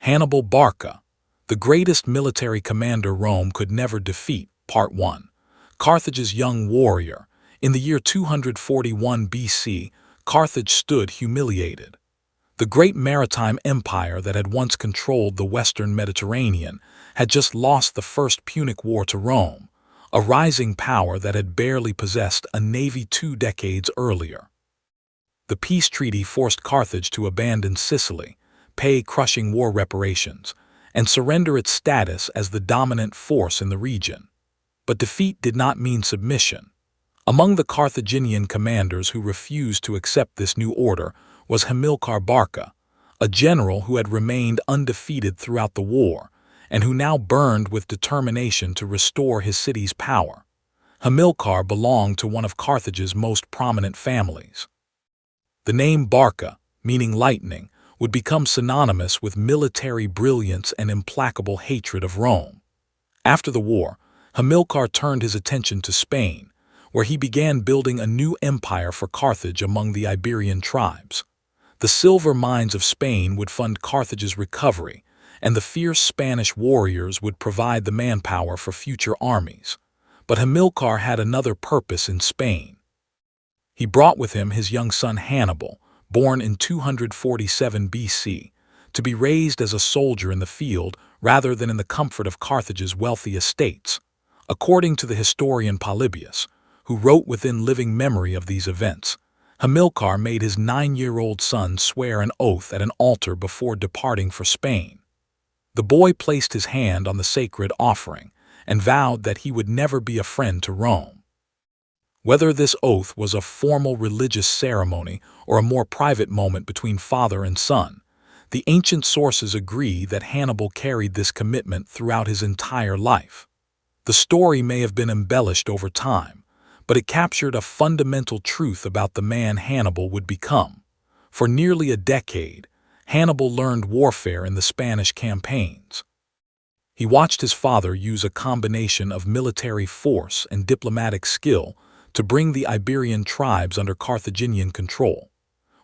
Hannibal Barca, the greatest military commander Rome could never defeat. Part 1. Carthage's young warrior. In the year 241 BC, Carthage stood humiliated. The great maritime empire that had once controlled the western Mediterranean had just lost the First Punic War to Rome, a rising power that had barely possessed a navy 2 decades earlier. The peace treaty forced Carthage to abandon Sicily, pay crushing war reparations, and surrender its status as the dominant force in the region. But defeat did not mean submission. Among the Carthaginian commanders who refused to accept this new order was Hannibal Barca, a general who had remained undefeated throughout the war and who now burned with determination to restore his city's power. Hannibal belonged to one of Carthage's most prominent families. The name Barca, meaning lightning, would become synonymous with military brilliance and implacable hatred of Rome. After the war, Hannibal turned his attention to Spain, where he began building a new empire for Carthage among the Iberian tribes. The silver mines of Spain would fund Carthage's recovery, and the fierce Spanish warriors would provide the manpower for future armies. But Hannibal had another purpose in Spain. He brought with him his young son Hannibal, born in 247 BC, to be raised as a soldier in the field rather than in the comfort of Carthage's wealthy estates. According to the historian Polybius, who wrote within living memory of these events, Hannibal made his 9-year-old son swear an oath at an altar before departing for Spain. The boy placed his hand on the sacred offering and vowed that he would never be a friend to Rome. Whether this oath was a formal religious ceremony or a more private moment between father and son, the ancient sources agree that Hannibal carried this commitment throughout his entire life. The story may have been embellished over time, but it captured a fundamental truth about the man Hannibal would become. For nearly a decade, Hannibal learned warfare in the Spanish campaigns. He watched his father use a combination of military force and diplomatic skill to bring the Iberian tribes under Carthaginian control.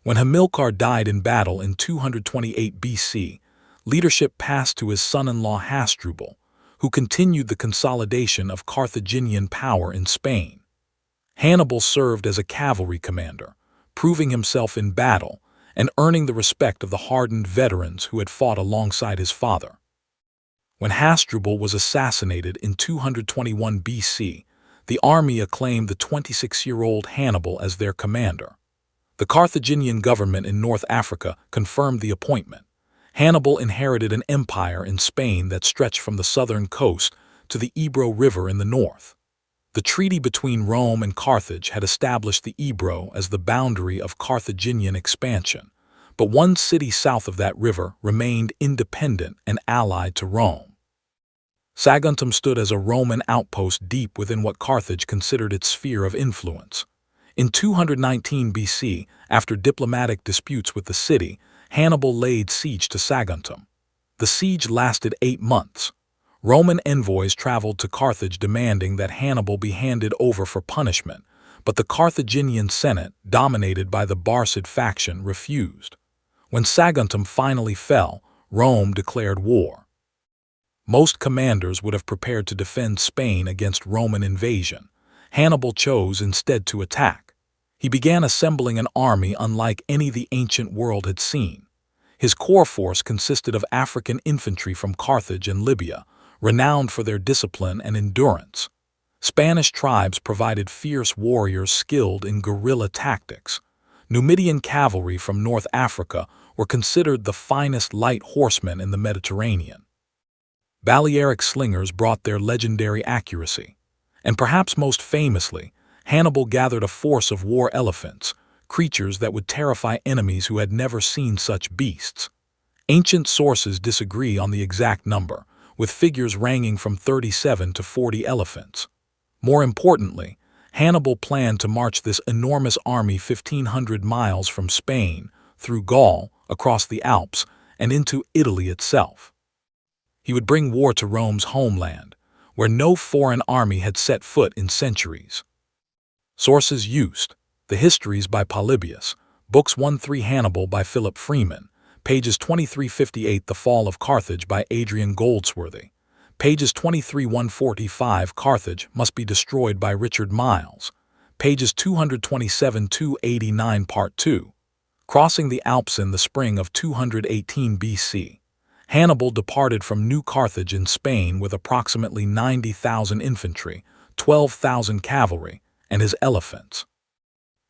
When Hannibal died in battle in 228 BC, leadership passed to his son-in-law Hasdrubal, who continued the consolidation of Carthaginian power in Spain. Hannibal served as a cavalry commander, proving himself in battle and earning the respect of the hardened veterans who had fought alongside his father. When Hasdrubal was assassinated in 221 BC, the army acclaimed the 26-year-old Hannibal as their commander. The Carthaginian government in North Africa confirmed the appointment. Hannibal inherited an empire in Spain that stretched from the southern coast to the Ebro River in the north. The treaty between Rome and Carthage had established the Ebro as the boundary of Carthaginian expansion, but one city south of that river remained independent and allied to Rome. Saguntum stood as a Roman outpost deep within what Carthage considered its sphere of influence. In 219 BC, after diplomatic disputes with the city, Hannibal laid siege to Saguntum. The siege lasted 8 months. Roman envoys traveled to Carthage demanding that Hannibal be handed over for punishment, but the Carthaginian Senate, dominated by the Barcid faction, refused. When Saguntum finally fell, Rome declared war. Most commanders would have prepared to defend Spain against Roman invasion. Hannibal chose instead to attack. He began assembling an army unlike any the ancient world had seen. His core force consisted of African infantry from Carthage and Libya, renowned for their discipline and endurance. Spanish tribes provided fierce warriors skilled in guerrilla tactics. Numidian cavalry from North Africa were considered the finest light horsemen in the Mediterranean. Balearic slingers brought their legendary accuracy. And perhaps most famously, Hannibal gathered a force of war elephants, creatures that would terrify enemies who had never seen such beasts. Ancient sources disagree on the exact number, with figures ranging from 37 to 40 elephants. More importantly, Hannibal planned to march this enormous army 1,500 miles from Spain, through Gaul, across the Alps, and into Italy itself. He would bring war to Rome's homeland, where no foreign army had set foot in centuries. Sources used: The Histories by Polybius, Books 1-3 Hannibal by Freeman, pages 2358. The Fall of Carthage by Adrian Goldsworthy, pages 23-145. Carthage must be destroyed by Richard Miles, pages 227-289. Part 2. Crossing the Alps in the spring of 218 BC. Hannibal departed from New Carthage in Spain with approximately 90,000 infantry, 12,000 cavalry, and his elephants.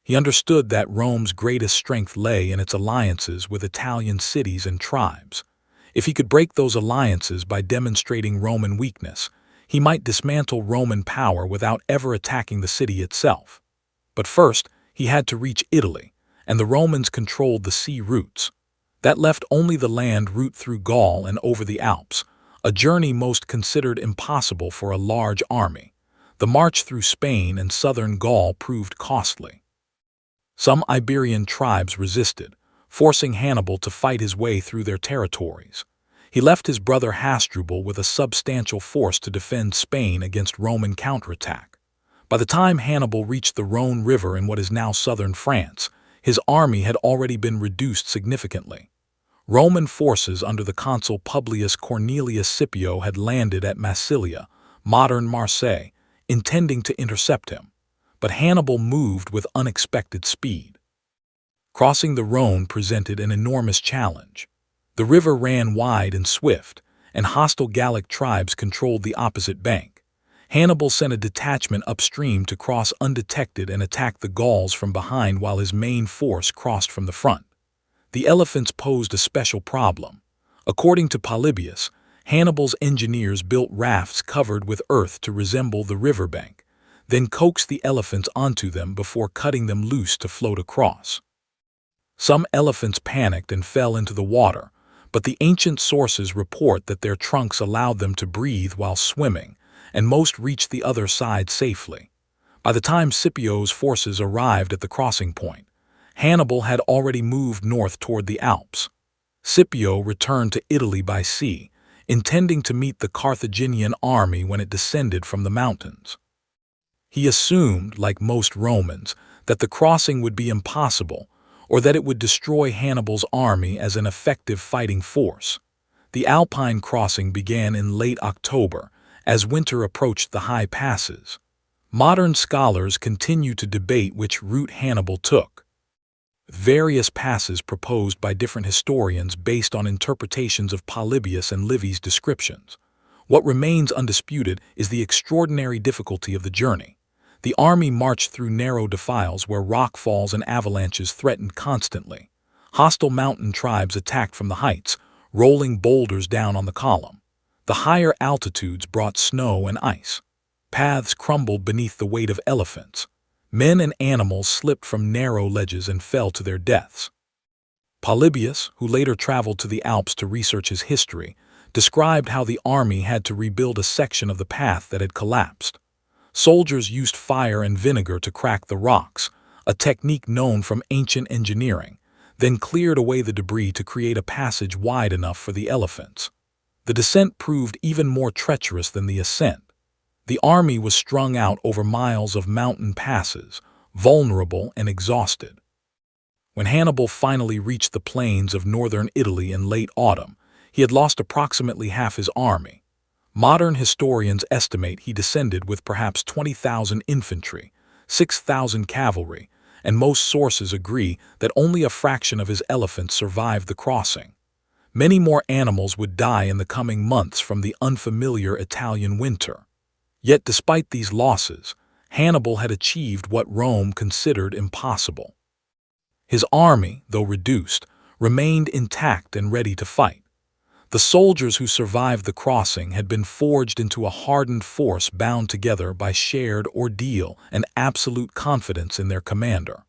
He understood that Rome's greatest strength lay in its alliances with Italian cities and tribes. If he could break those alliances by demonstrating Roman weakness, he might dismantle Roman power without ever attacking the city itself. But first, he had to reach Italy, and the Romans controlled the sea routes. That left only the land route through Gaul and over the Alps, a journey most considered impossible for a large army. The march through Spain and southern Gaul proved costly. Some Iberian tribes resisted, forcing Hannibal to fight his way through their territories. He left his brother Hasdrubal with a substantial force to defend Spain against Roman counterattack. By the time Hannibal reached the Rhone River in what is now southern France, his army had already been reduced significantly. Roman forces under the consul Publius Cornelius Scipio had landed at Massilia, modern Marseille, intending to intercept him. But Hannibal moved with unexpected speed. Crossing the Rhone presented an enormous challenge. The river ran wide and swift, and hostile Gallic tribes controlled the opposite bank. Hannibal sent a detachment upstream to cross undetected and attack the Gauls from behind while his main force crossed from the front. The elephants posed a special problem. According to Polybius, Hannibal's engineers built rafts covered with earth to resemble the riverbank, then coaxed the elephants onto them before cutting them loose to float across. Some elephants panicked and fell into the water, but the ancient sources report that their trunks allowed them to breathe while swimming, and most reached the other side safely. By the time Scipio's forces arrived at the crossing point, Hannibal had already moved north toward the Alps. Scipio returned to Italy by sea, intending to meet the Carthaginian army when it descended from the mountains. He assumed, like most Romans, that the crossing would be impossible, or that it would destroy Hannibal's army as an effective fighting force. The Alpine crossing began in late October, as winter approached the high passes. Modern scholars continue to debate which route Hannibal took. Various passes proposed by different historians based on interpretations of Polybius and Livy's descriptions. What remains undisputed is the extraordinary difficulty of the journey. The army marched through narrow defiles where rock falls and avalanches threatened constantly. Hostile mountain tribes attacked from the heights, rolling boulders down on the column. The higher altitudes brought snow and ice. Paths crumbled beneath the weight of elephants. Men and animals slipped from narrow ledges and fell to their deaths. Polybius, who later traveled to the Alps to research his history, described how the army had to rebuild a section of the path that had collapsed. Soldiers used fire and vinegar to crack the rocks, a technique known from ancient engineering, then cleared away the debris to create a passage wide enough for the elephants. The descent proved even more treacherous than the ascent. The army was strung out over miles of mountain passes, vulnerable and exhausted. When Hannibal finally reached the plains of northern Italy in late autumn, he had lost approximately half his army. Modern historians estimate he descended with perhaps 20,000 infantry, 6,000 cavalry, and most sources agree that only a fraction of his elephants survived the crossing. Many more animals would die in the coming months from the unfamiliar Italian winter. Yet despite these losses, Hannibal had achieved what Rome considered impossible. His army, though reduced, remained intact and ready to fight. The soldiers who survived the crossing had been forged into a hardened force bound together by shared ordeal and absolute confidence in their commander.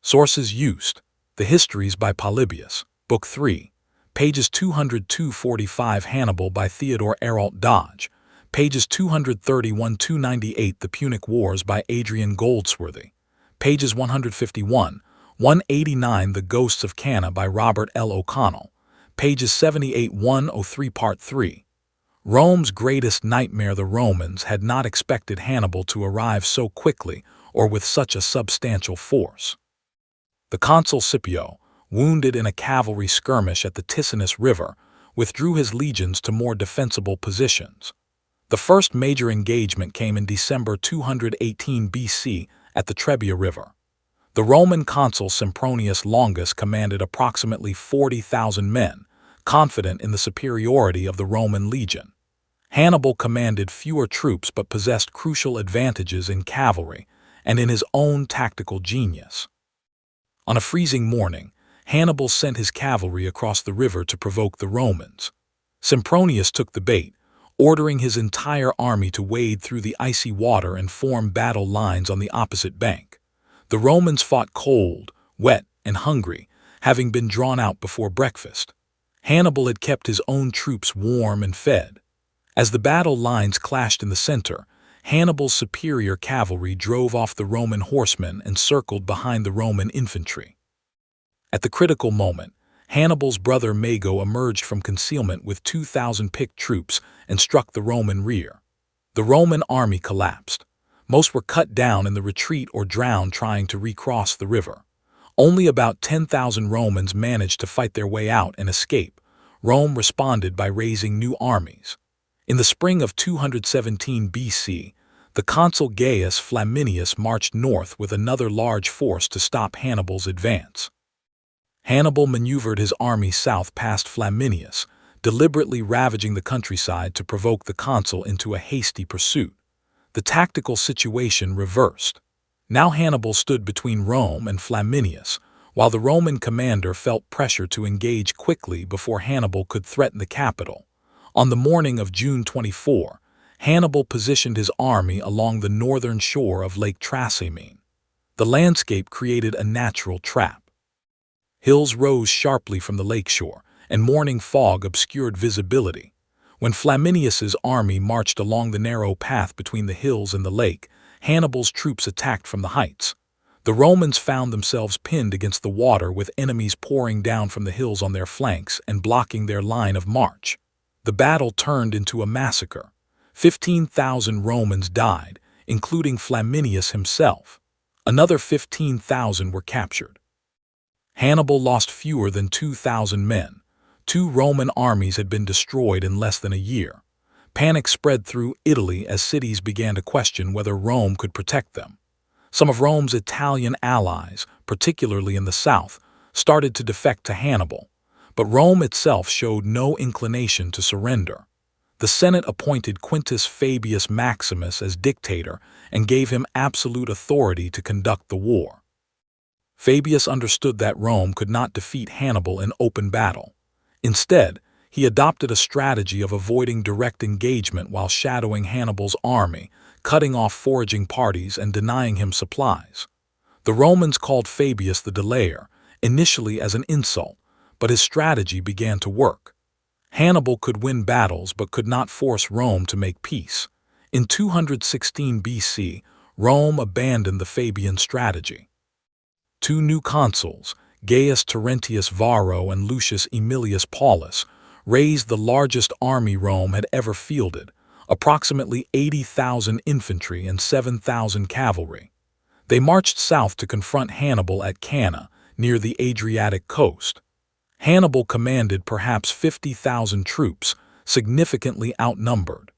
Sources used: The Histories by Polybius, Book 3, pages 200-245. Hannibal by Theodore Aralt Dodge, pages 231-298. The Punic Wars by Adrian Goldsworthy, pages 151-189. The Ghosts of Cannae by Robert L. O'Connell, pages 78-103. Part 3. Rome's greatest nightmare. The Romans had not expected Hannibal to arrive so quickly or with such a substantial force. The consul Scipio, wounded in a cavalry skirmish at the Ticinus River, withdrew his legions to more defensible positions. The first major engagement came in December 218 BC at the Trebia River. The Roman consul Sempronius Longus commanded approximately 40,000 men, confident in the superiority of the Roman legion. Hannibal commanded fewer troops but possessed crucial advantages in cavalry and in his own tactical genius. On a freezing morning, Hannibal sent his cavalry across the river to provoke the Romans. Sempronius took the bait, ordering his entire army to wade through the icy water and form battle lines on the opposite bank. The Romans fought cold, wet, and hungry, having been drawn out before breakfast. Hannibal had kept his own troops warm and fed. As the battle lines clashed in the center, Hannibal's superior cavalry drove off the Roman horsemen and circled behind the Roman infantry. At the critical moment, Hannibal's brother Mago emerged from concealment with 2,000 picked troops and struck the Roman rear. The Roman army collapsed. Most were cut down in the retreat or drowned trying to recross the river. Only about 10,000 Romans managed to fight their way out and escape. Rome responded by raising new armies. In the spring of 217 BC, the consul Gaius Flaminius marched north with another large force to stop Hannibal's advance. Hannibal maneuvered his army south past Flaminius, deliberately ravaging the countryside to provoke the consul into a hasty pursuit. The tactical situation reversed. Now Hannibal stood between Rome and Flaminius, while the Roman commander felt pressure to engage quickly before Hannibal could threaten the capital. On the morning of June 24, Hannibal positioned his army along the northern shore of Lake Trasimene. The landscape created a natural trap. Hills rose sharply from the lakeshore, and morning fog obscured visibility. When Flaminius's army marched along the narrow path between the hills and the lake, Hannibal's troops attacked from the heights. The Romans found themselves pinned against the water with enemies pouring down from the hills on their flanks and blocking their line of march. The battle turned into a massacre. 15,000 Romans died, including Flaminius himself. Another 15,000 were captured. Hannibal lost fewer than 2,000 men. 2 Roman armies had been destroyed in less than a year. Panic spread through Italy as cities began to question whether Rome could protect them. Some of Rome's Italian allies, particularly in the south, started to defect to Hannibal, but Rome itself showed no inclination to surrender. The Senate appointed Quintus Fabius Maximus as dictator and gave him absolute authority to conduct the war. Fabius understood that Rome could not defeat Hannibal in open battle. Instead, he adopted a strategy of avoiding direct engagement while shadowing Hannibal's army, cutting off foraging parties and denying him supplies. The Romans called Fabius the delayer, initially as an insult, but his strategy began to work. Hannibal could win battles but could not force Rome to make peace. In 216 BC, Rome abandoned the Fabian strategy. 2 new consuls, Gaius Terentius Varro and Lucius Aemilius Paulus, raised the largest army Rome had ever fielded, approximately 80,000 infantry and 7,000 cavalry. They marched south to confront Hannibal at Cannae, near the Adriatic coast. Hannibal commanded perhaps 50,000 troops, significantly outnumbered.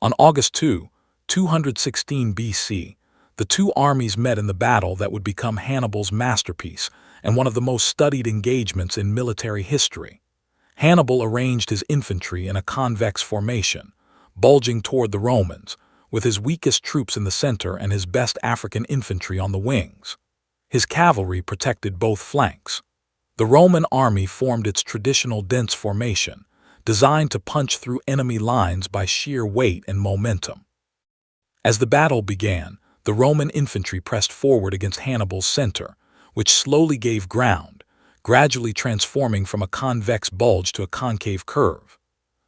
On August 2, 216 BC, the 2 armies met in the battle that would become Hannibal's masterpiece and one of the most studied engagements in military history. Hannibal arranged his infantry in a convex formation, bulging toward the Romans, with his weakest troops in the center and his best African infantry on the wings. His cavalry protected both flanks. The Roman army formed its traditional dense formation, designed to punch through enemy lines by sheer weight and momentum. As the battle began, the Roman infantry pressed forward against Hannibal's center, which slowly gave ground, gradually transforming from a convex bulge to a concave curve.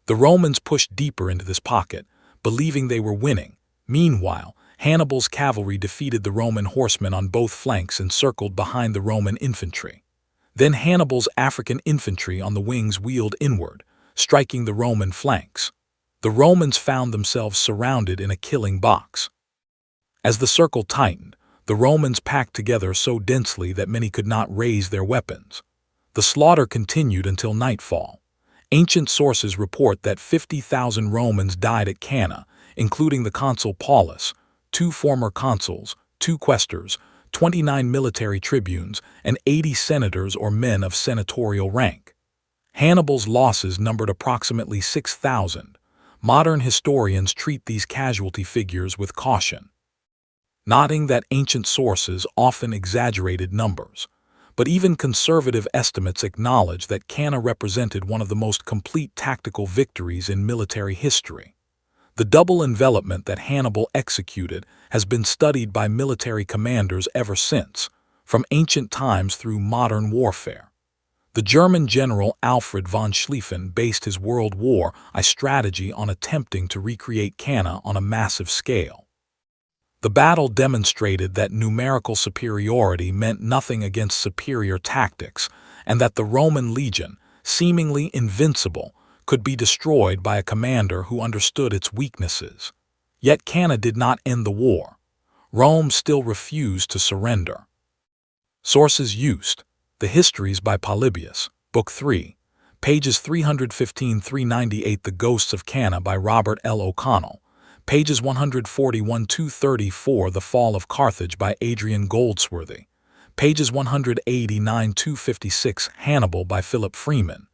The Romans pushed deeper into this pocket, believing they were winning. Meanwhile, Hannibal's cavalry defeated the Roman horsemen on both flanks and circled behind the Roman infantry. Then Hannibal's African infantry on the wings wheeled inward, striking the Roman flanks. The Romans found themselves surrounded in a killing box. As the circle tightened, The Romans packed together so densely that many could not raise their weapons. The slaughter continued until nightfall. Ancient sources report that 50,000 Romans died at Cannae, including the consul Paulus, 2 former consuls, 2 quaestors, 29 military tribunes, and 80 senators or men of senatorial rank. Hannibal's losses numbered approximately 6,000. Modern historians treat these casualty figures with caution, noting that ancient sources often exaggerated numbers. But even conservative estimates acknowledge that Cannae represented one of the most complete tactical victories in military history. The double envelopment that Hannibal executed has been studied by military commanders ever since, from ancient times through modern warfare. The German general Alfred von Schlieffen based his World War I strategy on attempting to recreate Cannae on a massive scale. The battle demonstrated that numerical superiority meant nothing against superior tactics, and that the Roman legion, seemingly invincible, could be destroyed by a commander who understood its weaknesses. Yet Cannae did not end the war. Rome still refused to surrender. Sources used: The Histories by Polybius, Book 3, pages 315–398. The Ghosts of Cannae by Robert L. O'Connell, pages 141–234. The Fall of Carthage by Adrian Goldsworthy, pages 189–256. Hannibal by Philip Freeman,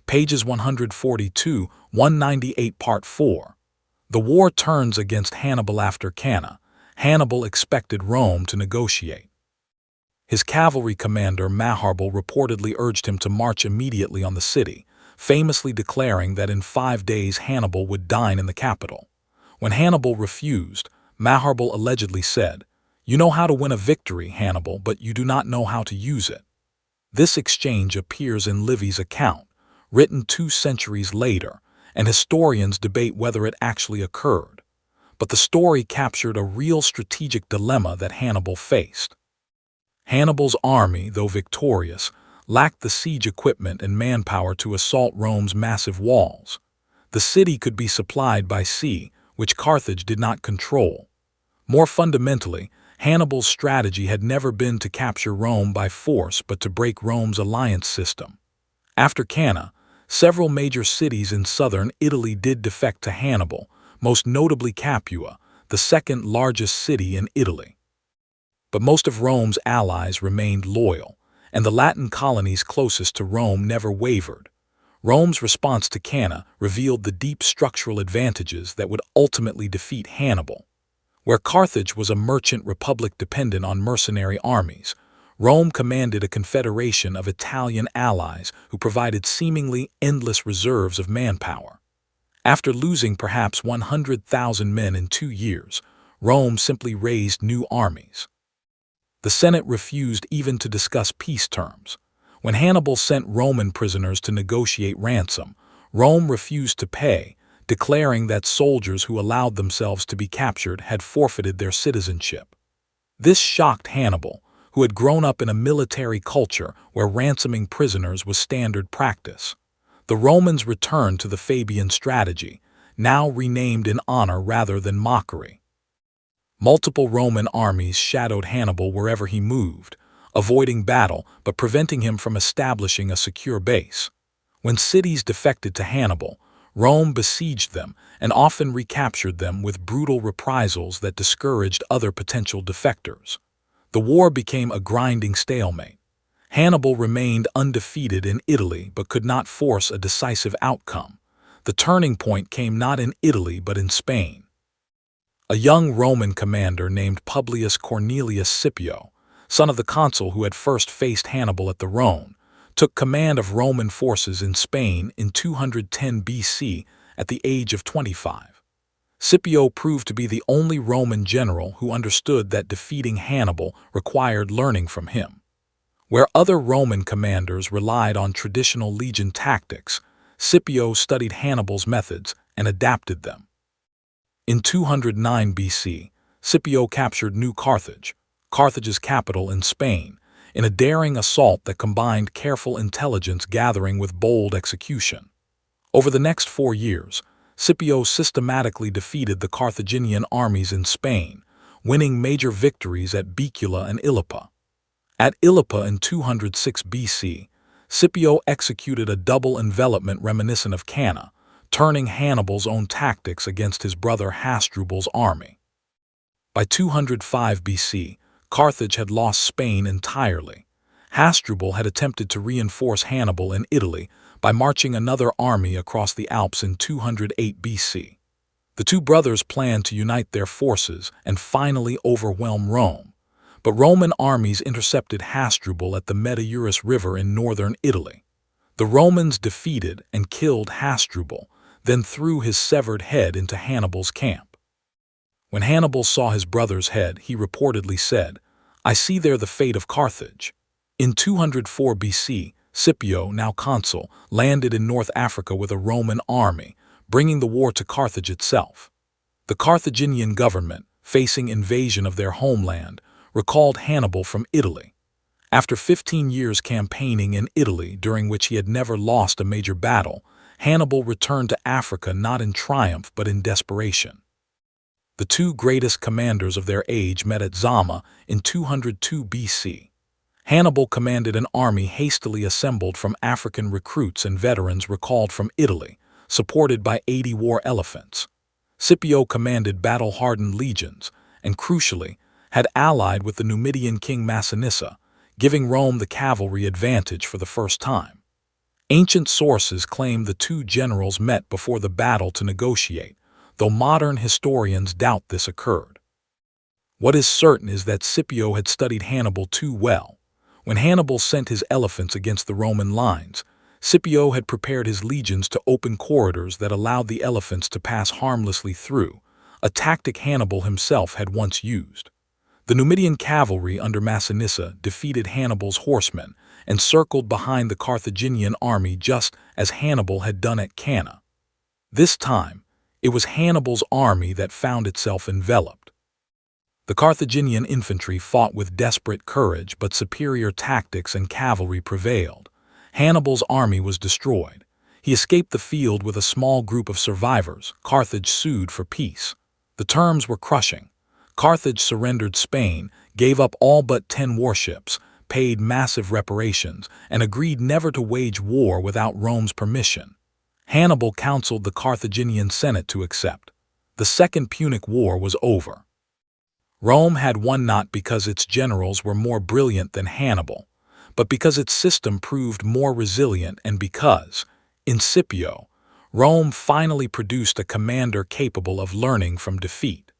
pages 142–198. Part 4. The war turns against Hannibal after Cannae. Hannibal expected Rome to negotiate. His cavalry commander Hannibal reportedly urged him to march immediately on the city, famously declaring that in 5 days Hannibal would dine in the capital. When Hannibal refused, Hannibal allegedly said, "You know how to win a victory, Hannibal, but you do not know how to use it." This exchange appears in Livy's account, written 2 centuries later, and historians debate whether it actually occurred. But the story captured a real strategic dilemma that Hannibal faced. Hannibal's army, though victorious, lacked the siege equipment and manpower to assault Rome's massive walls. The city could be supplied by sea, which Carthage did not control. More fundamentally, Hannibal's strategy had never been to capture Rome by force but to break Rome's alliance system. After Cannae, several major cities in southern Italy did defect to Hannibal, most notably Capua, the second largest city in Italy. But most of Rome's allies remained loyal, and the Latin colonies closest to Rome never wavered. Rome's response to Cannae revealed the deep structural advantages that would ultimately defeat Hannibal. Where Carthage was a merchant republic dependent on mercenary armies, Rome commanded a confederation of Italian allies who provided seemingly endless reserves of manpower. After losing perhaps 100,000 men in 2 years, Rome simply raised new armies. The Senate refused even to discuss peace terms. When Hannibal sent Roman prisoners to negotiate ransom, Rome refused to pay, declaring that soldiers who allowed themselves to be captured had forfeited their citizenship. This shocked Hannibal, who had grown up in a military culture where ransoming prisoners was standard practice. The Romans returned to the Fabian strategy, now renamed in honor rather than mockery. Multiple Roman armies shadowed Hannibal wherever he moved, avoiding battle but preventing him from establishing a secure base. When cities defected to Hannibal, Rome besieged them and often recaptured them with brutal reprisals that discouraged other potential defectors. The war became a grinding stalemate. Hannibal remained undefeated in Italy but could not force a decisive outcome. The turning point came not in Italy but in Spain. A young Roman commander named Publius Cornelius Scipio, son of the consul who had first faced Hannibal at the Rhone, took command of Roman forces in Spain in 210 BC at the age of 25. Scipio proved to be the only Roman general who understood that defeating Hannibal required learning from him. Where other Roman commanders relied on traditional legion tactics, Scipio studied Hannibal's methods and adapted them. In 209 BC, Scipio captured New Carthage, Carthage's capital in Spain, in a daring assault that combined careful intelligence gathering with bold execution. Over the next 4 years, Scipio systematically defeated the Carthaginian armies in Spain, winning major victories at Baecula and Ilipa. At Ilipa in 206 BC, Scipio executed a double envelopment reminiscent of Cannae, turning Hannibal's own tactics against his brother Hasdrubal's army. By 205 BC, Carthage had lost Spain entirely. Hasdrubal had attempted to reinforce Hannibal in Italy by marching another army across the Alps in 208 BC. The two brothers planned to unite their forces and finally overwhelm Rome, but Roman armies intercepted Hasdrubal at the Metaurus River in northern Italy. The Romans defeated and killed Hasdrubal, then threw his severed head into Hannibal's camp. When Hannibal saw his brother's head, he reportedly said, "I see there the fate of Carthage." In 204 BC, Scipio, now consul, landed in North Africa with a Roman army, bringing the war to Carthage itself. The Carthaginian government, facing invasion of their homeland, recalled Hannibal from Italy. After 15 years campaigning in Italy, during which he had never lost a major battle, Hannibal returned to Africa not in triumph but in desperation. The two greatest commanders of their age met at Zama in 202 BC. Hannibal commanded an army hastily assembled from African recruits and veterans recalled from Italy, supported by 80 war elephants. Scipio commanded battle-hardened legions, and crucially, had allied with the Numidian king Massinissa, giving Rome the cavalry advantage for the first time. Ancient sources claim the two generals met before the battle to negotiate, though modern historians doubt this occurred. What is certain is that Scipio had studied Hannibal too well. When Hannibal sent his elephants against the Roman lines, Scipio had prepared his legions to open corridors that allowed the elephants to pass harmlessly through, a tactic Hannibal himself had once used. The Numidian cavalry under Massinissa defeated Hannibal's horsemen and circled behind the Carthaginian army just as Hannibal had done at Cannae. This time, it was Hannibal's army that found itself enveloped. The Carthaginian infantry fought with desperate courage, but superior tactics and cavalry prevailed. Hannibal's army was destroyed. He escaped the field with a small group of survivors. Carthage sued for peace. The terms were crushing. Carthage surrendered Spain, gave up all but 10 warships, paid massive reparations, and agreed never to wage war without Rome's permission. Hannibal counseled the Carthaginian Senate to accept. The Second Punic War was over. Rome had won not because its generals were more brilliant than Hannibal, but because its system proved more resilient and because, in Scipio, Rome finally produced a commander capable of learning from defeat.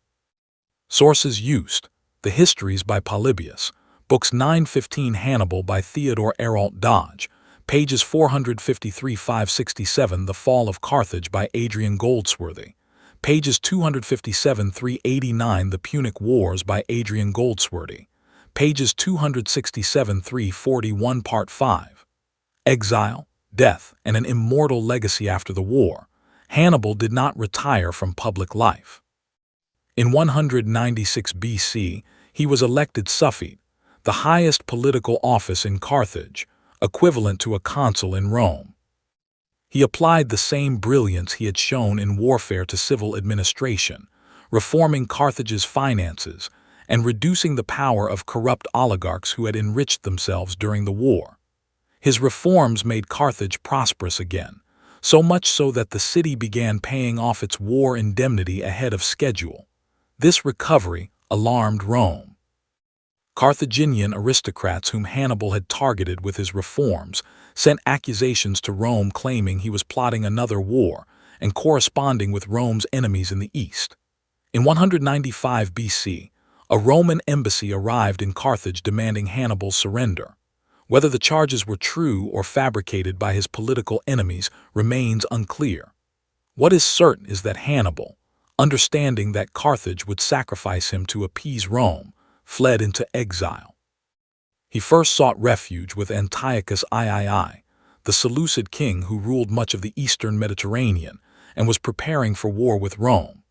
Sources used: The Histories by Polybius, Books 9-15 Hannibal by Theodore Aralt Dodge, pages 453-567 The Fall of Carthage by Adrian Goldsworthy, pages 257-389 The Punic Wars by Adrian Goldsworthy, pages 267-341 Part 5. Exile, Death, and an Immortal Legacy After the War. Hannibal did not retire from public life. In 196 BC, he was elected suffet, the highest political office in Carthage, equivalent to a consul in Rome. He applied the same brilliance he had shown in warfare to civil administration, reforming Carthage's finances and reducing the power of corrupt oligarchs who had enriched themselves during the war. His reforms made Carthage prosperous again, so much so that the city began paying off its war indemnity ahead of schedule. This recovery alarmed Rome. Carthaginian aristocrats whom Hannibal had targeted with his reforms sent accusations to Rome claiming he was plotting another war and corresponding with Rome's enemies in the east. In 195 BC, a Roman embassy arrived in Carthage demanding Hannibal's surrender. Whether the charges were true or fabricated by his political enemies remains unclear. What is certain is that Hannibal, understanding that Carthage would sacrifice him to appease Rome, fled into exile. He first sought refuge with Antiochus III, the Seleucid king who ruled much of the eastern Mediterranean and was preparing for war with Rome.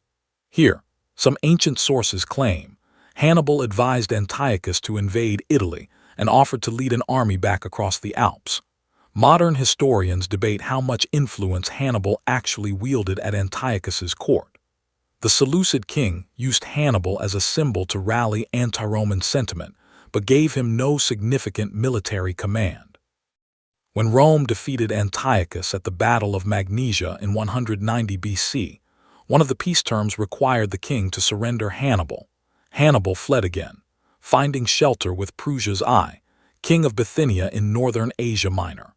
Here, some ancient sources claim, Hannibal advised Antiochus to invade Italy and offered to lead an army back across the Alps. Modern historians debate how much influence Hannibal actually wielded at Antiochus's court. The Seleucid king used Hannibal as a symbol to rally anti-Roman sentiment, but gave him no significant military command. When Rome defeated Antiochus at the Battle of Magnesia in 190 BC, one of the peace terms required the king to surrender Hannibal. Hannibal fled again, finding shelter with Prusia's I, king of Bithynia in northern Asia Minor.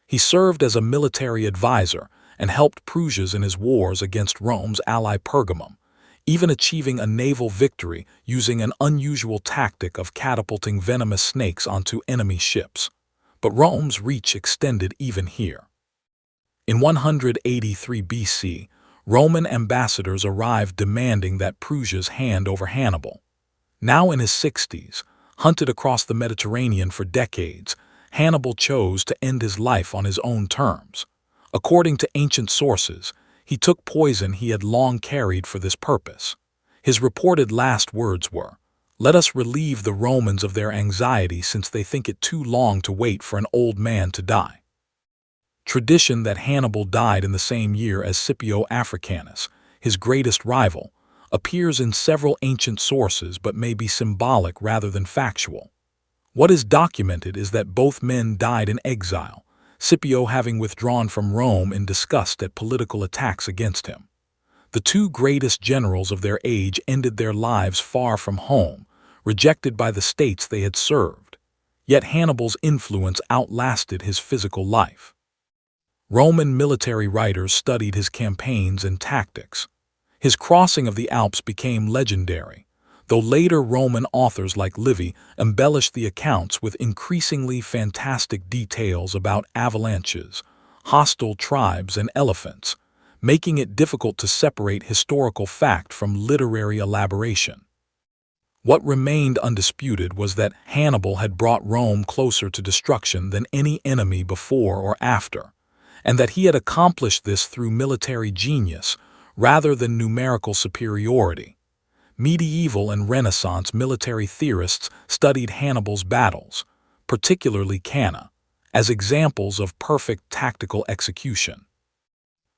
He served as a military advisor and helped Prusias in his wars against Rome's ally Pergamum, even achieving a naval victory using an unusual tactic of catapulting venomous snakes onto enemy ships. But Rome's reach extended even here. In 183 BC, Roman ambassadors arrived demanding that Prusia's hand over Hannibal. Now in his 60s, hunted across the Mediterranean for decades, Hannibal chose to end his life on his own terms. According to ancient sources, he took poison he had long carried for this purpose. His reported last words were, "Let us relieve the Romans of their anxiety since they think it too long to wait for an old man to die." Tradition that Hannibal died in the same year as Scipio Africanus, his greatest rival, appears in several ancient sources but may be symbolic rather than factual. What is documented is that both men died in exile, Scipio having withdrawn from Rome in disgust at political attacks against him. The two greatest generals of their age ended their lives far from home, rejected by the states they had served. Yet Hannibal's influence outlasted his physical life. Roman military writers studied his campaigns and tactics. His crossing of the Alps became legendary, though later Roman authors like Livy embellished the accounts with increasingly fantastic details about avalanches, hostile tribes, and elephants, making it difficult to separate historical fact from literary elaboration. What remained undisputed was that Hannibal had brought Rome closer to destruction than any enemy before or after, and that he had accomplished this through military genius rather than numerical superiority. Medieval and Renaissance military theorists studied Hannibal's battles, particularly Cannae, as examples of perfect tactical execution.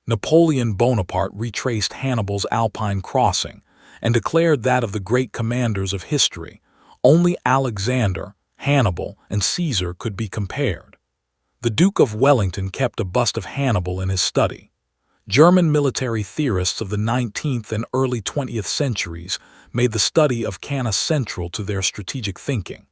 Napoleon Bonaparte retraced Hannibal's Alpine crossing and declared that of the great commanders of history, only Alexander, Hannibal, and Caesar could be compared. The Duke of Wellington kept a bust of Hannibal in his study. German military theorists of the 19th and early 20th centuries made the study of Cannae central to their strategic thinking.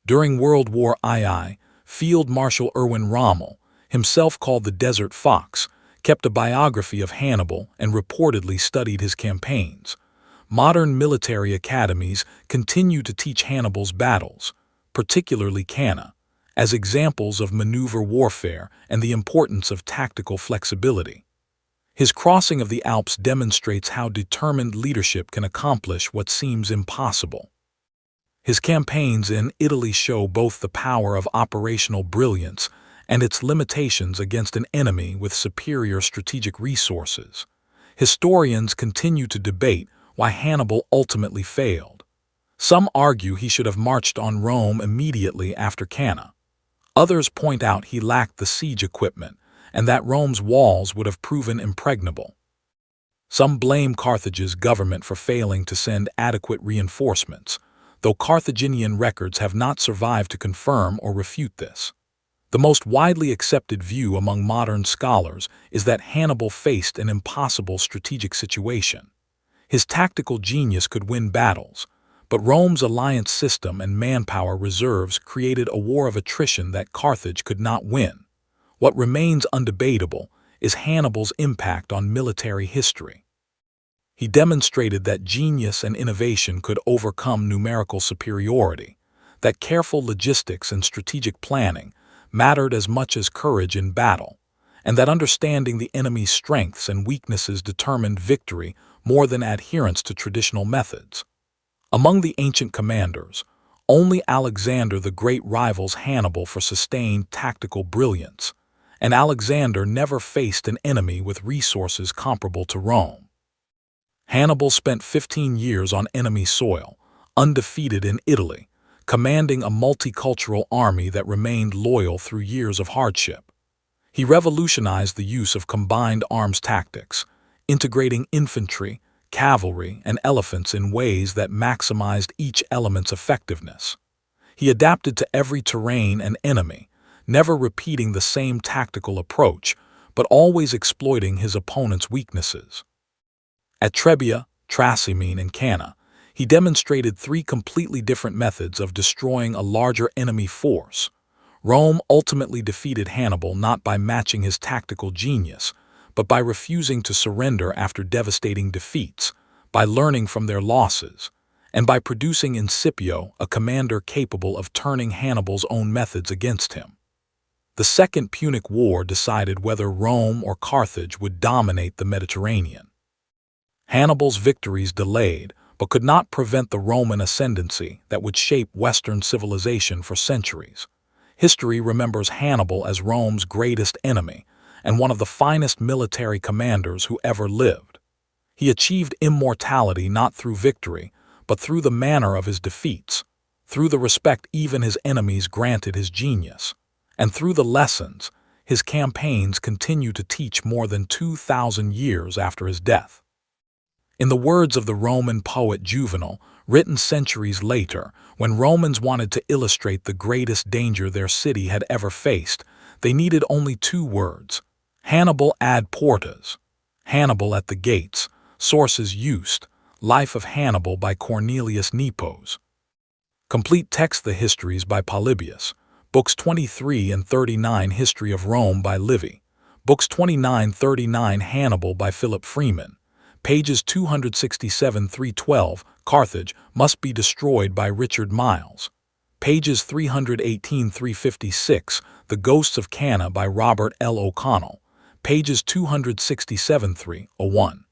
During World War II, Field Marshal Erwin Rommel, himself called the Desert Fox, kept a biography of Hannibal and reportedly studied his campaigns. Modern military academies continue to teach Hannibal's battles, particularly Cannae, as examples of maneuver warfare and the importance of tactical flexibility. His crossing of the Alps demonstrates how determined leadership can accomplish what seems impossible. His campaigns in Italy show both the power of operational brilliance and its limitations against an enemy with superior strategic resources. Historians continue to debate why Hannibal ultimately failed. Some argue he should have marched on Rome immediately after Cannae. Others point out he lacked the siege equipment and that Rome's walls would have proven impregnable. Some blame Carthage's government for failing to send adequate reinforcements, though Carthaginian records have not survived to confirm or refute this. The most widely accepted view among modern scholars is that Hannibal faced an impossible strategic situation. His tactical genius could win battles, but Rome's alliance system and manpower reserves created a war of attrition that Carthage could not win. What remains undebatable is Hannibal's impact on military history. He demonstrated that genius and innovation could overcome numerical superiority, that careful logistics and strategic planning mattered as much as courage in battle, and that understanding the enemy's strengths and weaknesses determined victory more than adherence to traditional methods. Among the ancient commanders, only Alexander the Great rivals Hannibal for sustained tactical brilliance, and Alexander never faced an enemy with resources comparable to Rome. Hannibal spent 15 years on enemy soil, undefeated in Italy, commanding a multicultural army that remained loyal through years of hardship. He revolutionized the use of combined arms tactics, integrating infantry, cavalry, and elephants in ways that maximized each element's effectiveness. He adapted to every terrain and enemy, never repeating the same tactical approach, but always exploiting his opponent's weaknesses. At Trebia, Trasimene, and Cannae, he demonstrated three completely different methods of destroying a larger enemy force. Rome ultimately defeated Hannibal not by matching his tactical genius, but by refusing to surrender after devastating defeats, by learning from their losses, and by producing in Scipio a commander capable of turning Hannibal's own methods against him. The Second Punic War decided whether Rome or Carthage would dominate the Mediterranean. Hannibal's victories delayed, but could not prevent the Roman ascendancy that would shape Western civilization for centuries. History remembers Hannibal as Rome's greatest enemy and one of the finest military commanders who ever lived. He achieved immortality not through victory, but through the manner of his defeats, through the respect even his enemies granted his genius, and through the lessons his campaigns continue to teach more than 2,000 years after his death. In the words of the Roman poet Juvenal, written centuries later, when Romans wanted to illustrate the greatest danger their city had ever faced, they needed only two words: Hannibal ad portas, Hannibal at the gates. Sources used: Life of Hannibal by Cornelius Nepos. Complete text: The Histories by Polybius. Books 23 and 39 History of Rome by Livy. Books 29-39 Hannibal by Philip Freeman. Pages 267-312 Carthage Must Be Destroyed by Richard Miles. Pages 318-356 The Ghosts of Cannae by Robert L. O'Connell. Pages 267-301.